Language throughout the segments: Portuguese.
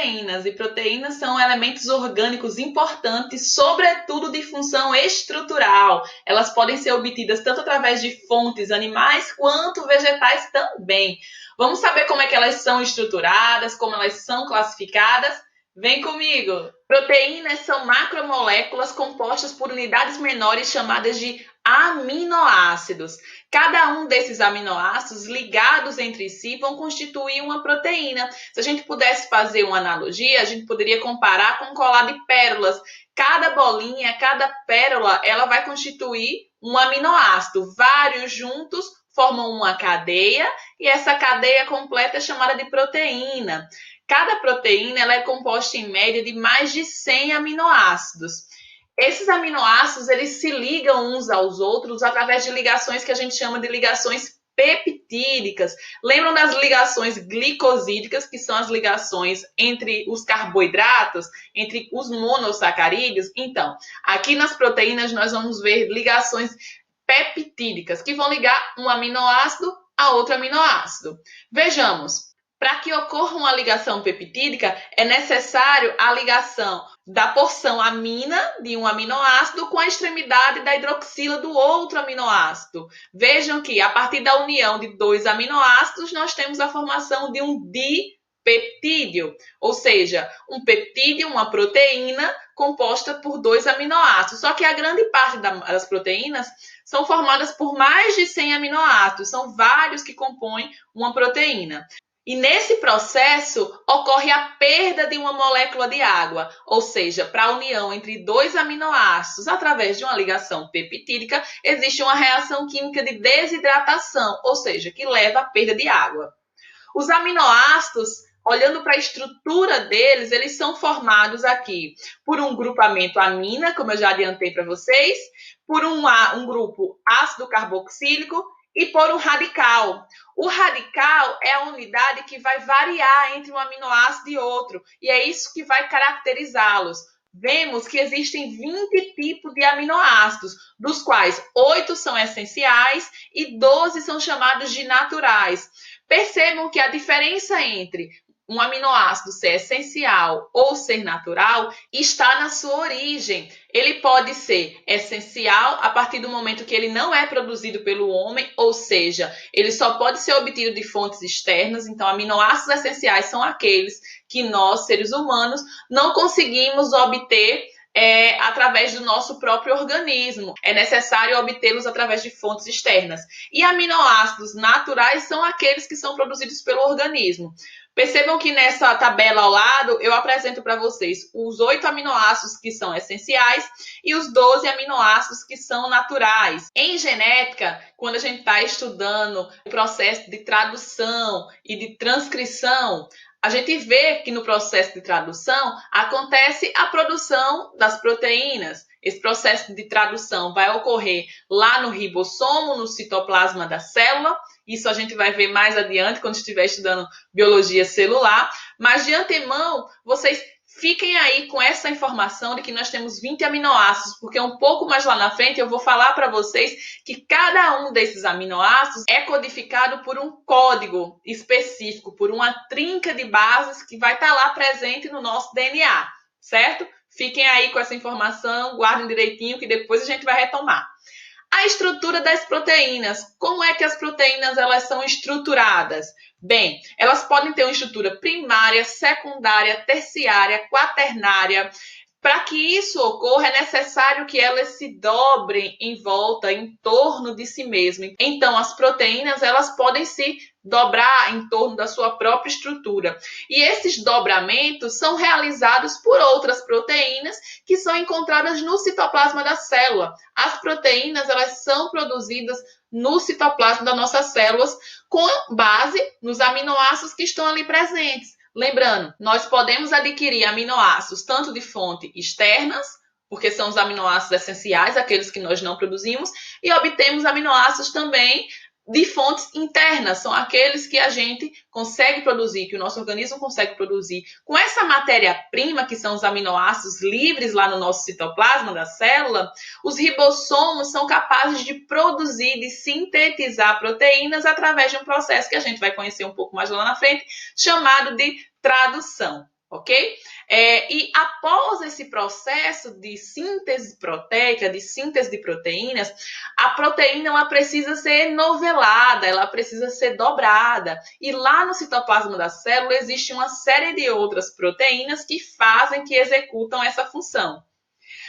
proteínas. E proteínas são elementos orgânicos importantes, sobretudo de função estrutural. Elas podem ser obtidas tanto através de fontes animais quanto vegetais também. Vamos saber como é que elas são estruturadas, como elas são classificadas? Vem comigo! Proteínas são macromoléculas compostas por unidades menores chamadas de aminoácidos. Cada um desses aminoácidos ligados entre si vão constituir uma proteína. Se a gente pudesse fazer uma analogia, a gente poderia comparar com um colar de pérolas. Cada bolinha, cada pérola, ela vai constituir um aminoácido. Vários juntos formam uma cadeia e essa cadeia completa é chamada de proteína. Cada proteína ela é composta em média de mais de 100 aminoácidos. Esses aminoácidos eles se ligam uns aos outros através de ligações que a gente chama de ligações peptídicas. Lembram das ligações glicosídicas, que são as ligações entre os carboidratos, entre os monossacarídeos? Então, aqui nas proteínas nós vamos ver ligações peptídicas, que vão ligar um aminoácido a outro aminoácido. Vejamos. Para que ocorra uma ligação peptídica, é necessário a ligação da porção amina de um aminoácido com a extremidade da hidroxila do outro aminoácido. Vejam que, a partir da união de dois aminoácidos, nós temos a formação de um dipeptídeo, ou seja, um peptídeo, uma proteína composta por dois aminoácidos. Só que a grande parte das proteínas são formadas por mais de 100 aminoácidos, são vários que compõem uma proteína. E nesse processo ocorre a perda de uma molécula de água, ou seja, para a união entre dois aminoácidos através de uma ligação peptídica, existe uma reação química de desidratação, ou seja, que leva à perda de água. Os aminoácidos, olhando para a estrutura deles, eles são formados aqui por um grupamento amina, como eu já adiantei para vocês, por um grupo ácido carboxílico, e por um radical. O radical é a unidade que vai variar entre um aminoácido e outro, e é isso que vai caracterizá-los. Vemos que existem 20 tipos de aminoácidos, dos quais 8 são essenciais e 12 são chamados de naturais. Percebam que a diferença entre um aminoácido ser essencial ou ser natural está na sua origem. Ele pode ser essencial a partir do momento que ele não é produzido pelo homem, ou seja, ele só pode ser obtido de fontes externas. Então, aminoácidos essenciais são aqueles que nós, seres humanos, não conseguimos obter através do nosso próprio organismo. É necessário obtê-los através de fontes externas. E aminoácidos naturais são aqueles que são produzidos pelo organismo. Percebam que nessa tabela ao lado, eu apresento para vocês os 8 aminoácidos que são essenciais e os 12 aminoácidos que são naturais. Em genética, quando a gente está estudando o processo de tradução e de transcrição, a gente vê que no processo de tradução acontece a produção das proteínas. Esse processo de tradução vai ocorrer lá no ribossomo, no citoplasma da célula. Isso a gente vai ver mais adiante quando estiver estudando biologia celular. Mas de antemão, vocês fiquem aí com essa informação de que nós temos 20 aminoácidos, porque um pouco mais lá na frente eu vou falar para vocês que cada um desses aminoácidos é codificado por um código específico, por uma trinca de bases que vai estar lá presente no nosso DNA, certo? Fiquem aí com essa informação, guardem direitinho que depois a gente vai retomar. A estrutura das proteínas. Como é que as proteínas elas são estruturadas? Bem, elas podem ter uma estrutura primária, secundária, terciária, quaternária. Para que isso ocorra, é necessário que elas se dobrem em volta, em torno de si mesmas. Então, as proteínas elas podem se dobrar em torno da sua própria estrutura. E esses dobramentos são realizados por outras proteínas que são encontradas no citoplasma da célula. As proteínas elas são produzidas no citoplasma das nossas células com base nos aminoácidos que estão ali presentes. Lembrando, nós podemos adquirir aminoácidos tanto de fonte externas, porque são os aminoácidos essenciais, aqueles que nós não produzimos, e obtemos aminoácidos também de fontes internas, são aqueles que a gente consegue produzir, que o nosso organismo consegue produzir. Com essa matéria-prima, que são os aminoácidos livres lá no nosso citoplasma da célula, os ribossomos são capazes de produzir, de sintetizar proteínas através de um processo que a gente vai conhecer um pouco mais lá na frente, chamado de tradução. ok? E após esse processo de síntese proteica, de síntese de proteínas, a proteína ela precisa ser novelada, ela precisa ser dobrada. E lá no citoplasma da célula existe uma série de outras proteínas que fazem, que executam essa função.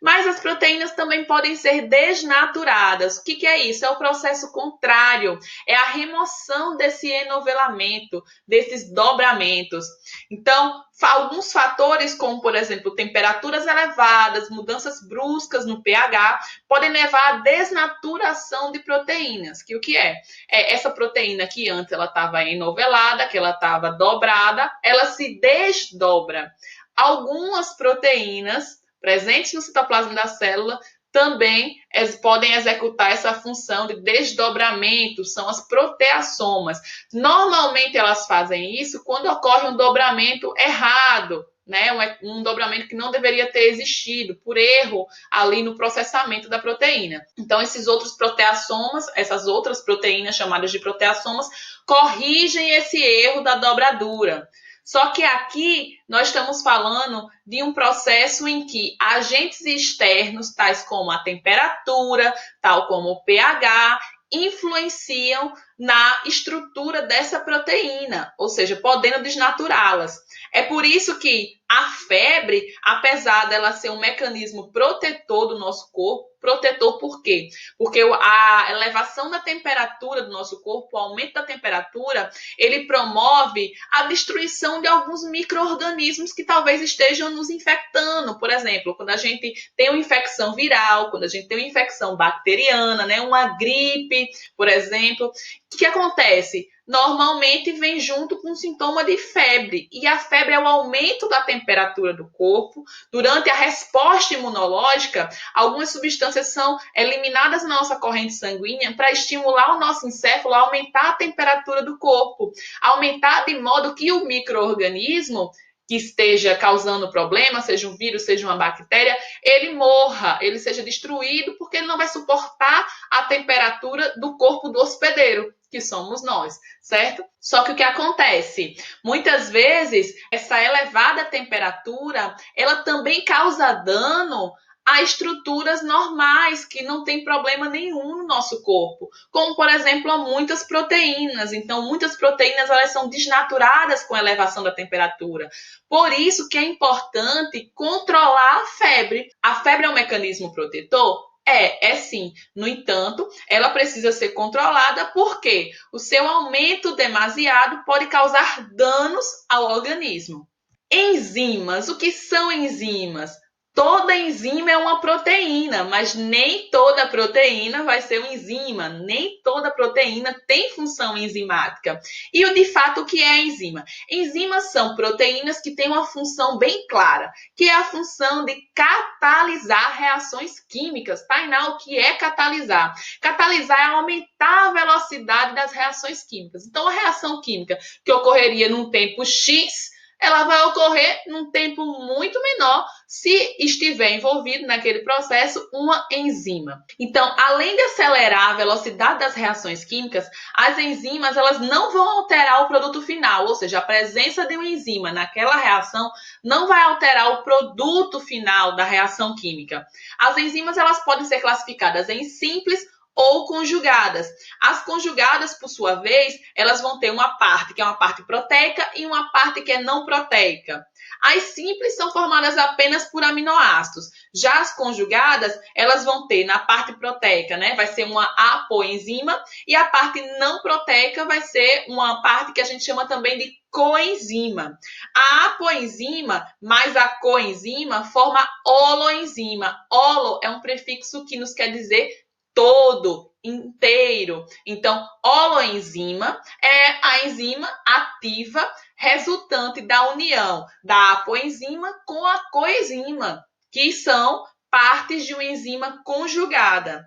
Mas as proteínas também podem ser desnaturadas. O que é isso? É o processo contrário, é a remoção desse enovelamento, desses dobramentos. Então, alguns fatores, como por exemplo, temperaturas elevadas, mudanças bruscas no pH, podem levar à desnaturação de proteínas. Que o que é? É essa proteína que antes ela estava enovelada, que ela estava dobrada, ela se desdobra. Algumas proteínas presentes no citoplasma da célula também podem executar essa função de desdobramento, são as proteassomas. Normalmente elas fazem isso quando ocorre um dobramento errado, né? Um dobramento que não deveria ter existido, por erro ali no processamento da proteína. Então, esses outros proteassomas, essas outras proteínas chamadas de proteassomas, corrigem esse erro da dobradura. Só que aqui nós estamos falando de um processo em que agentes externos, tais como a temperatura, tal como o pH, influenciam na estrutura dessa proteína, ou seja, podendo desnaturá-las. É por isso que a febre, apesar dela ser um mecanismo protetor do nosso corpo, protetor por quê? Porque a elevação da temperatura do nosso corpo, o aumento da temperatura, ele promove a destruição de alguns micro-organismos que talvez estejam nos infectando. Por exemplo, quando a gente tem uma infecção viral, quando a gente tem uma infecção bacteriana, né, uma gripe, por exemplo, o que acontece? Normalmente vem junto com um sintoma de febre. E a febre é o aumento da temperatura do corpo. Durante a resposta imunológica, algumas substâncias são eliminadas na nossa corrente sanguínea para estimular o nosso encéfalo a aumentar a temperatura do corpo. Aumentar de modo que o micro-organismo que esteja causando problema, seja um vírus, seja uma bactéria, ele morra, ele seja destruído, porque ele não vai suportar a temperatura do corpo do hospedeiro, que somos nós, certo? Só que o que acontece? Muitas vezes, essa elevada temperatura, ela também causa dano a estruturas normais, que não tem problema nenhum no nosso corpo, como, por exemplo, a muitas proteínas. Então, muitas proteínas elas são desnaturadas com a elevação da temperatura. Por isso que é importante controlar a febre. A febre é um mecanismo protetor? É sim. No entanto, ela precisa ser controlada porque o seu aumento demasiado pode causar danos ao organismo. Enzimas. O que são enzimas? Toda enzima é uma proteína, mas nem toda proteína vai ser uma enzima, nem toda proteína tem função enzimática. E de fato, o que é a enzima? Enzimas são proteínas que têm uma função bem clara, que é a função de catalisar reações químicas. Tainá, o que é catalisar? Catalisar é aumentar a velocidade das reações químicas. Então, a reação química que ocorreria num tempo X, ela vai ocorrer num tempo muito menor se estiver envolvido naquele processo uma enzima. Então, além de acelerar a velocidade das reações químicas, as enzimas elas não vão alterar o produto final, ou seja, a presença de uma enzima naquela reação não vai alterar o produto final da reação química. As enzimas elas podem ser classificadas em simples ou conjugadas. As conjugadas, por sua vez, elas vão ter uma parte que é uma parte proteica e uma parte que é não proteica. As simples são formadas apenas por aminoácidos. Já as conjugadas, elas vão ter na parte proteica, né? Vai ser uma apoenzima e a parte não proteica vai ser uma parte que a gente chama também de coenzima. A apoenzima mais a coenzima forma holoenzima. Holo é um prefixo que nos quer dizer todo, inteiro. Então, holoenzima é a enzima ativa resultante da união da apoenzima com a coenzima, que são partes de uma enzima conjugada.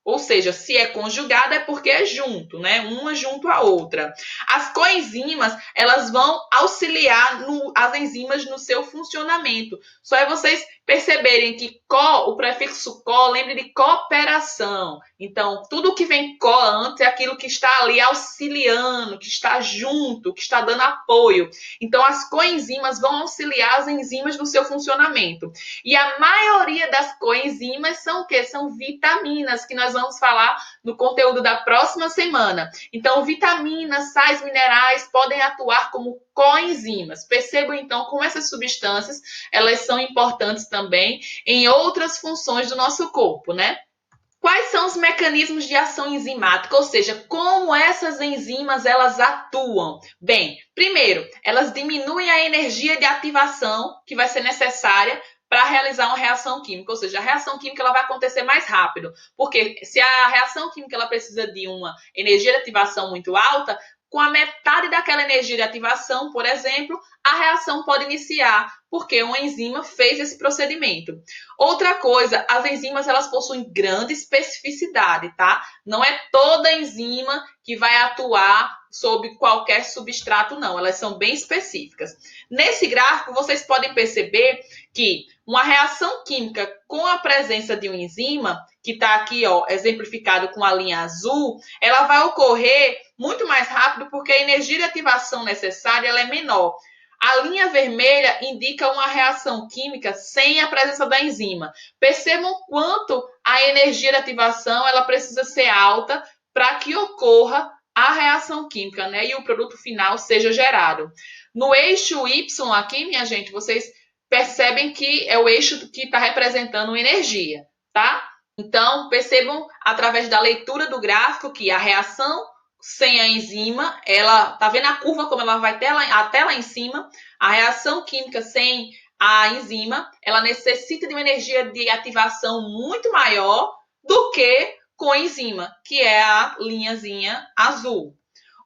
Ou seja, se é conjugada é porque é junto, né? Uma junto à outra. As coenzimas, elas vão auxiliar as enzimas no seu funcionamento. Só é vocês perceberem que o prefixo co, lembre de cooperação. Então, tudo que vem co antes é aquilo que está ali auxiliando, que está junto, que está dando apoio. Então, as coenzimas vão auxiliar as enzimas no seu funcionamento. E a maioria das coenzimas são o quê? São vitaminas, que nós vamos falar no conteúdo da próxima semana. Então, vitaminas, sais minerais podem atuar como coenzimas. Percebam, então, como essas substâncias, elas são importantes também em outras funções do nosso corpo, né? Quais são os mecanismos de ação enzimática? Ou seja, como essas enzimas elas atuam? Bem, primeiro, elas diminuem a energia de ativação que vai ser necessária para realizar uma reação química, ou seja, a reação química ela vai acontecer mais rápido, porque se a reação química ela precisa de uma energia de ativação muito alta, com a metade daquela energia de ativação, por exemplo, a reação pode iniciar, porque uma enzima fez esse procedimento. Outra coisa, as enzimas elas possuem grande especificidade, tá? Não é toda enzima que vai atuar sobre qualquer substrato, não. Elas são bem específicas. Nesse gráfico, vocês podem perceber que uma reação química com a presença de uma enzima, que está aqui, ó, exemplificado com a linha azul, ela vai ocorrer muito mais rápido porque a energia de ativação necessária ela é menor. A linha vermelha indica uma reação química sem a presença da enzima. Percebam quanto a energia de ativação ela precisa ser alta para que ocorra a reação química, né? E o produto final seja gerado. No eixo Y aqui, minha gente, vocês percebem que é o eixo que está representando energia, tá? Então, percebam através da leitura do gráfico que a reação sem a enzima, ela tá vendo a curva como ela vai até lá em cima? A reação química sem a enzima, ela necessita de uma energia de ativação muito maior do que com a enzima, que é a linhazinha azul.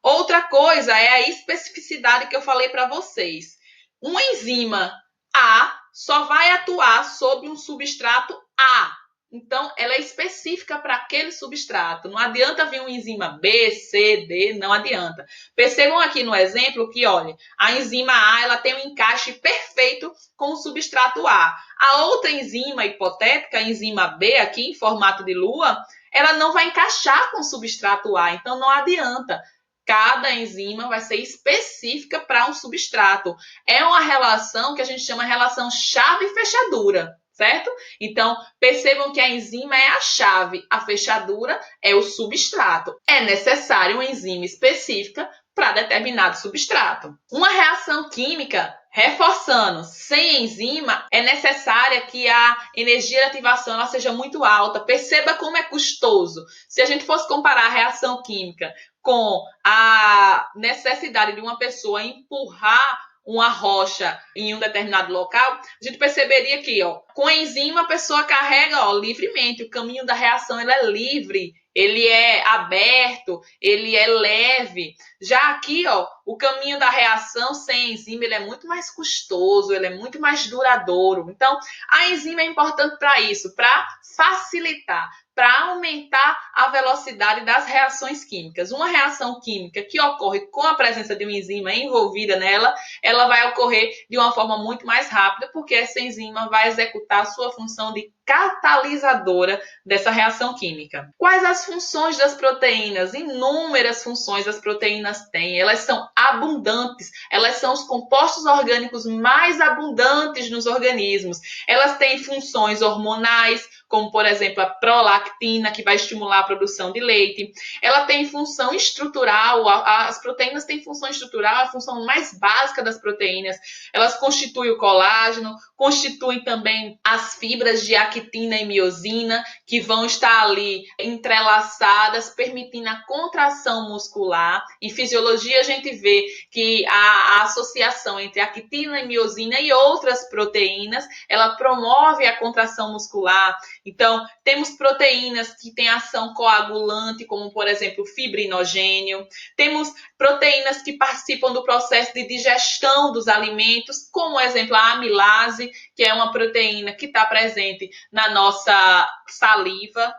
Outra coisa é a especificidade que eu falei para vocês. Uma enzima A só vai atuar sobre um substrato A. Então, ela é específica para aquele substrato. Não adianta vir uma enzima B, C, D, não adianta. Percebam aqui no exemplo que, olha, a enzima A ela tem um encaixe perfeito com o substrato A. A outra enzima hipotética, a enzima B, aqui em formato de lua, ela não vai encaixar com o substrato A. Então, não adianta. Cada enzima vai ser específica para um substrato. É uma relação que a gente chama de relação chave-fechadura, certo? Então, percebam que a enzima é a chave, a fechadura é o substrato. É necessário uma enzima específica para determinado substrato. Uma reação química, reforçando, sem enzima, é necessária que a energia de ativação ela seja muito alta. Perceba como é custoso. Se a gente fosse comparar a reação química com a necessidade de uma pessoa empurrar uma rocha em um determinado local, a gente perceberia que, ó, com a enzima a pessoa carrega, ó, livremente, o caminho da reação ele é livre, ele é aberto, ele é leve. Já aqui, ó, o caminho da reação sem enzima ele é muito mais custoso, ele é muito mais duradouro. Então, a enzima é importante para isso, para facilitar, para aumentar a velocidade das reações químicas. Uma reação química que ocorre com a presença de uma enzima envolvida nela, ela vai ocorrer de uma forma muito mais rápida, porque essa enzima vai executar a sua função de catalisadora dessa reação química. Quais as funções das proteínas? Inúmeras funções as proteínas têm. Elas são abundantes, elas são os compostos orgânicos mais abundantes nos organismos. Elas têm funções hormonais, como por exemplo a prolactina, que vai estimular a produção de leite. Ela tem função estrutural, as proteínas têm função estrutural, a função mais básica das proteínas. Elas constituem o colágeno, constituem também as fibras de actina e miosina, que vão estar ali entrelaçadas, permitindo a contração muscular. Em fisiologia, a gente vê que a associação entre actina e miosina e outras proteínas, ela promove a contração muscular. Então, temos proteínas que têm ação coagulante, como, por exemplo, fibrinogênio. Temos proteínas que participam do processo de digestão dos alimentos, como, por exemplo, a amilase, que é uma proteína que está presente na nossa saliva.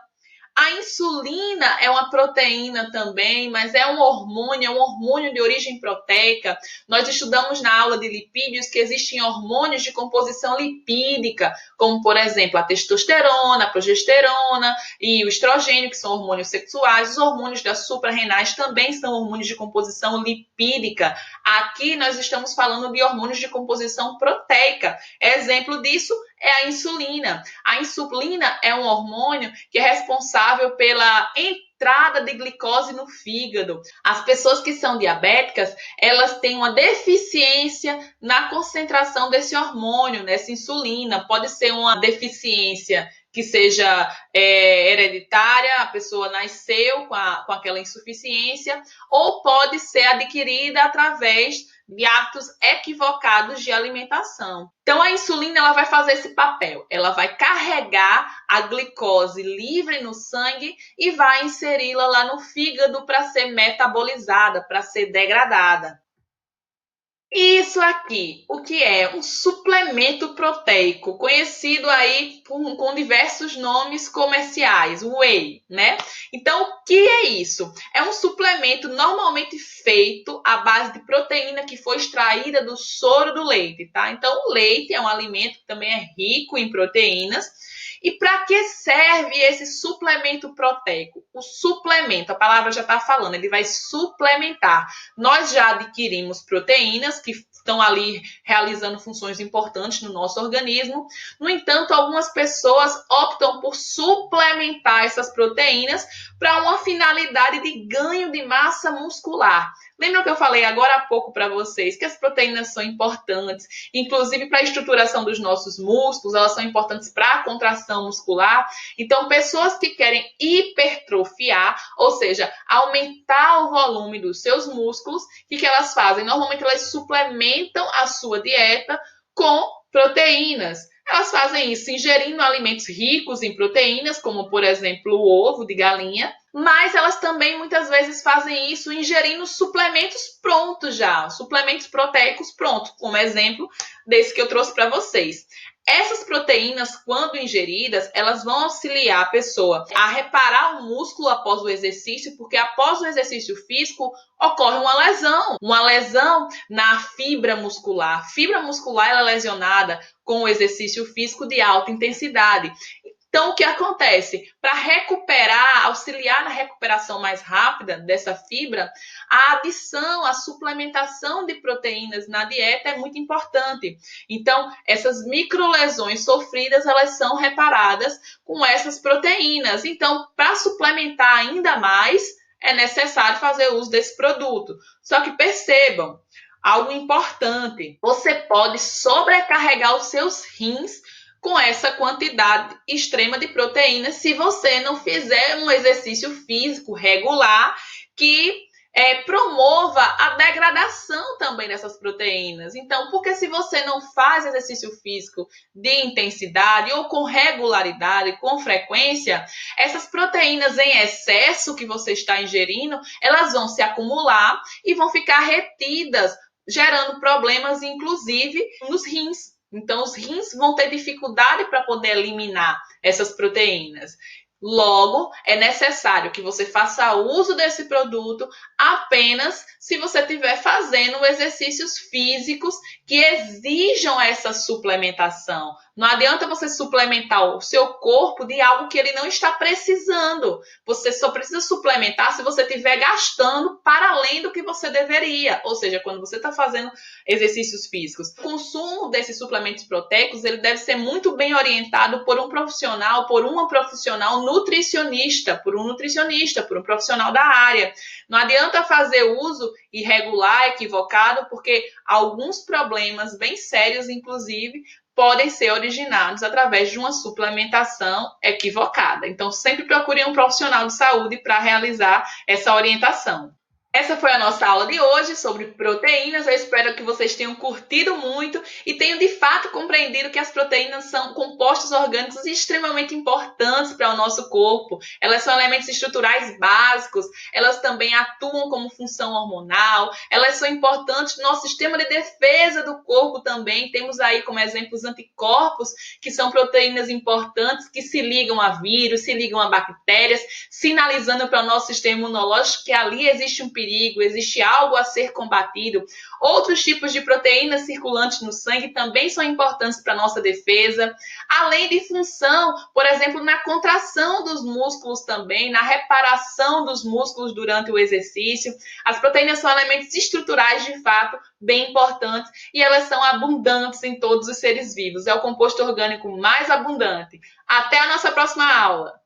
A insulina é uma proteína também, mas é um hormônio de origem proteica. Nós estudamos na aula de lipídios que existem hormônios de composição lipídica, como, por exemplo, a testosterona, a progesterona e o estrogênio, que são hormônios sexuais. Os hormônios das suprarrenais também são hormônios de composição lipídica. Aqui nós estamos falando de hormônios de composição proteica. Exemplo disso é a insulina. A insulina é um hormônio que é responsável pela entrada de glicose no fígado. As pessoas que são diabéticas, elas têm uma deficiência na concentração desse hormônio, nessa insulina. Pode ser uma deficiência que seja hereditária, a pessoa nasceu com aquela insuficiência, ou pode ser adquirida através de hábitos equivocados de alimentação. Então, a insulina ela vai fazer esse papel. Ela vai carregar a glicose livre no sangue e vai inseri-la lá no fígado para ser metabolizada, para ser degradada. Isso aqui, o que é? Um suplemento proteico, conhecido aí com diversos nomes comerciais, whey, né? Então, o que é isso? É um suplemento normalmente feito à base de proteína que foi extraída do soro do leite, tá? Então, o leite é um alimento que também é rico em proteínas. E para que serve esse suplemento proteico? O suplemento, a palavra já está falando, ele vai suplementar. Nós já adquirimos proteínas que estão ali realizando funções importantes no nosso organismo. No entanto, algumas pessoas optam por suplementar essas proteínas para uma finalidade de ganho de massa muscular. Lembram que eu falei agora há pouco para vocês que as proteínas são importantes, inclusive para a estruturação dos nossos músculos, elas são importantes para a contração muscular. Então, pessoas que querem hipertrofiar, ou seja, aumentar o volume dos seus músculos, o que elas fazem? Normalmente elas suplementam a sua dieta com proteínas. Elas fazem isso ingerindo alimentos ricos em proteínas, como, por exemplo, o ovo de galinha, mas elas também muitas vezes fazem isso ingerindo suplementos prontos já, suplementos proteicos prontos, como exemplo desse que eu trouxe para vocês. Essas proteínas, quando ingeridas, elas vão auxiliar a pessoa a reparar o músculo após o exercício, porque após o exercício físico ocorre uma lesão na fibra muscular. A fibra muscular ela é lesionada com o exercício físico de alta intensidade. Então, o que acontece? Para recuperar, auxiliar na recuperação mais rápida dessa fibra, a adição, a suplementação de proteínas na dieta é muito importante. Então, essas microlesões sofridas, elas são reparadas com essas proteínas. Então, para suplementar ainda mais, é necessário fazer uso desse produto. Só que percebam, algo importante, você pode sobrecarregar os seus rins com essa quantidade extrema de proteínas se você não fizer um exercício físico regular que promova a degradação também dessas proteínas. Então, porque se você não faz exercício físico de intensidade ou com regularidade, com frequência, essas proteínas em excesso que você está ingerindo, elas vão se acumular e vão ficar retidas, gerando problemas, inclusive, nos rins. Então, os rins vão ter dificuldade para poder eliminar essas proteínas. Logo, é necessário que você faça uso desse produto apenas se você estiver fazendo exercícios físicos que exijam essa suplementação. Não adianta você suplementar o seu corpo de algo que ele não está precisando. Você só precisa suplementar se você estiver gastando para além do que você deveria. Ou seja, quando você está fazendo exercícios físicos. O consumo desses suplementos proteicos ele deve ser muito bem orientado por um profissional, por uma profissional nutricionista, por um profissional da área. Não adianta fazer uso irregular, equivocado, porque alguns problemas bem sérios, inclusive, podem ser originados através de uma suplementação equivocada. Então, sempre procure um profissional de saúde para realizar essa orientação. Essa foi a nossa aula de hoje sobre proteínas. Eu espero que vocês tenham curtido muito e tenham de fato compreendido que as proteínas são compostos orgânicos extremamente importantes para o nosso corpo. Elas são elementos estruturais básicos, elas também atuam como função hormonal, elas são importantes no nosso sistema de defesa do corpo também. Temos aí como exemplo os anticorpos, que são proteínas importantes que se ligam a vírus, se ligam a bactérias, sinalizando para o nosso sistema imunológico que ali existe um perigo, existe algo a ser combatido. Outros tipos de proteínas circulantes no sangue também são importantes para a nossa defesa, além de função, por exemplo, na contração dos músculos também, na reparação dos músculos durante o exercício. As proteínas são elementos estruturais de fato bem importantes e elas são abundantes em todos os seres vivos. É o composto orgânico mais abundante. Até a nossa próxima aula!